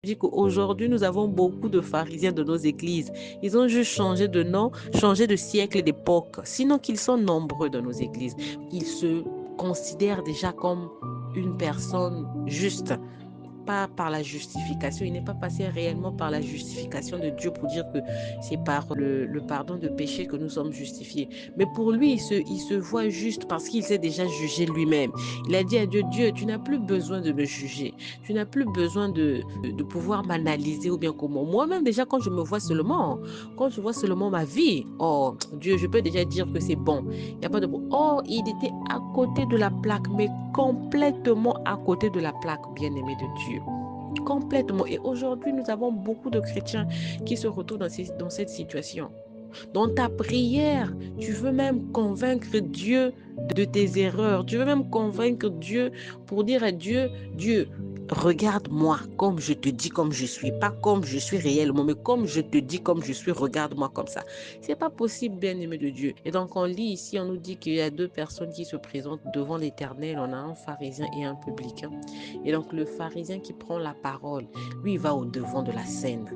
Je dis qu'aujourd'hui, nous avons beaucoup de pharisiens de nos églises. Ils ont juste changé de nom, changé de siècle et d'époque. Sinon qu'ils sont nombreux dans nos églises. Ils se considèrent déjà comme une personne juste. Pas par la justification. Il n'est pas passé réellement par la justification de Dieu pour dire que c'est par le pardon de péché que nous sommes justifiés. Mais pour lui, il se voit juste parce qu'il s'est déjà jugé lui-même. Il a dit à Dieu, Dieu, tu n'as plus besoin de me juger. Tu n'as plus besoin de pouvoir m'analyser ou bien comment. Moi-même, déjà, quand je me vois seulement, quand je vois seulement ma vie, oh Dieu, je peux déjà dire que c'est bon. Il n'y a pas de bon. Oh, il était à côté de la plaque, mais complètement à côté de la plaque, bien-aimé de Dieu. Complètement. Et aujourd'hui, nous avons beaucoup de chrétiens qui se retrouvent dans cette situation. Dans ta prière, tu veux même convaincre Dieu de tes erreurs. Tu veux même convaincre Dieu pour dire à Dieu, Dieu, regarde-moi comme je te dis comme je suis, pas comme je suis réellement, mais comme je te dis comme je suis, regarde-moi comme ça. C'est pas possible, bien-aimé de Dieu. Et donc on lit ici, on nous dit qu'il y a deux personnes qui se présentent devant l'Éternel. On a un pharisien et un publicain. Et donc le pharisien qui prend la parole, lui, il va au devant de la scène.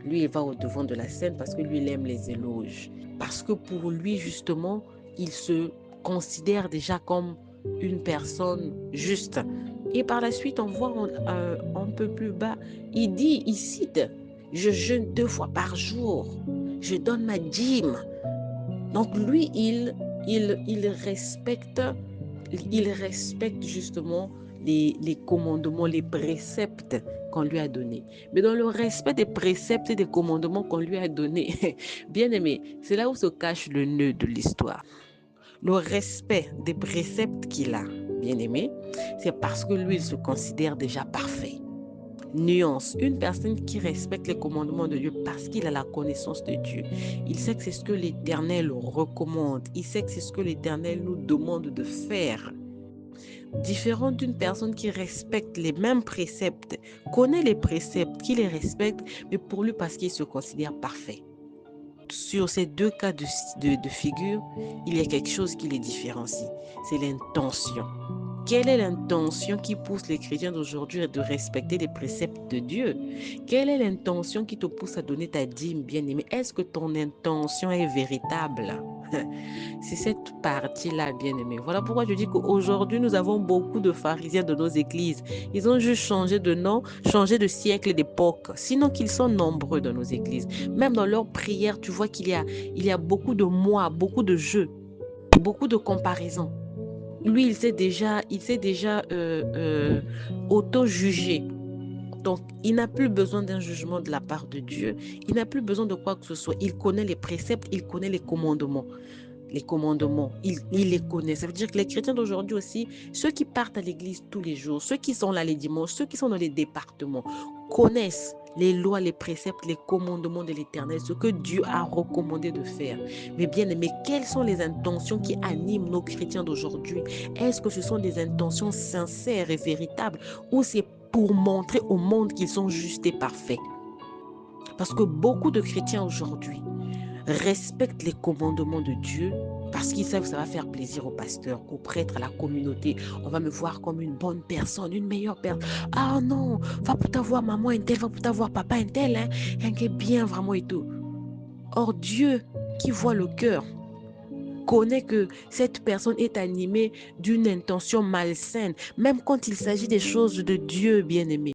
Lui, il va au devant de la scène parce que lui, il aime les éloges. Parce que pour lui, justement, il se considère déjà comme une personne juste. Et par la suite, on voit un peu plus bas, il cite, je jeûne 2 fois par jour, je donne ma dîme. Donc lui, il respecte justement les commandements, les préceptes qu'on lui a donnés. Mais dans le respect des préceptes et des commandements qu'on lui a donnés, bien aimé, c'est là où se cache le nœud de l'histoire. Le respect des préceptes qu'il a, bien aimé, c'est parce que lui, il se considère déjà parfait. Nuance, une personne qui respecte les commandements de Dieu parce qu'il a la connaissance de Dieu. Il sait que c'est ce que l'Éternel recommande. Il sait que c'est ce que l'Éternel nous demande de faire. Différent d'une personne qui respecte les mêmes préceptes, connaît les préceptes, qui les respecte, mais pour lui parce qu'il se considère parfait. Sur ces deux cas de figure, il y a quelque chose qui les différencie. C'est l'intention. Quelle est l'intention qui pousse les chrétiens d'aujourd'hui à de respecter les préceptes de Dieu? Quelle est l'intention qui te pousse à donner ta dîme, bien-aimé? Est-ce que ton intention est véritable? C'est cette partie-là, bien-aimé. Voilà pourquoi je dis qu'aujourd'hui, nous avons beaucoup de pharisiens de nos églises. Ils ont juste changé de nom, changé de siècle et d'époque. Sinon qu'ils sont nombreux dans nos églises. Même dans leurs prières, tu vois il y a beaucoup de moi, beaucoup de jeux, beaucoup de comparaisons. Lui, il s'est déjà auto-jugé. Donc, il n'a plus besoin d'un jugement de la part de Dieu. Il n'a plus besoin de quoi que ce soit. Il connaît les préceptes, il connaît les commandements. Il les connaît. Ça veut dire que les chrétiens d'aujourd'hui aussi, ceux qui partent à l'église tous les jours, ceux qui sont là les dimanches, ceux qui sont dans les départements, connaissent les lois, les préceptes, les commandements de l'Éternel, ce que Dieu a recommandé de faire. Mais bien aimé, quelles sont les intentions qui animent nos chrétiens d'aujourd'hui? Est-ce que ce sont des intentions sincères et véritables ou c'est pour montrer au monde qu'ils sont justes et parfaits? Parce que beaucoup de chrétiens aujourd'hui respectent les commandements de Dieu parce qu'ils savent que ça va faire plaisir au pasteur, au prêtre, à la communauté. On va me voir comme une bonne personne, une meilleure personne. Ah non, va pour t'avoir maman un tel, va pour t'avoir papa un tel, hein, un qui est bien vraiment et tout. Or Dieu qui voit le cœur connaît que cette personne est animée d'une intention malsaine, même quand il s'agit des choses de Dieu bien-aimé.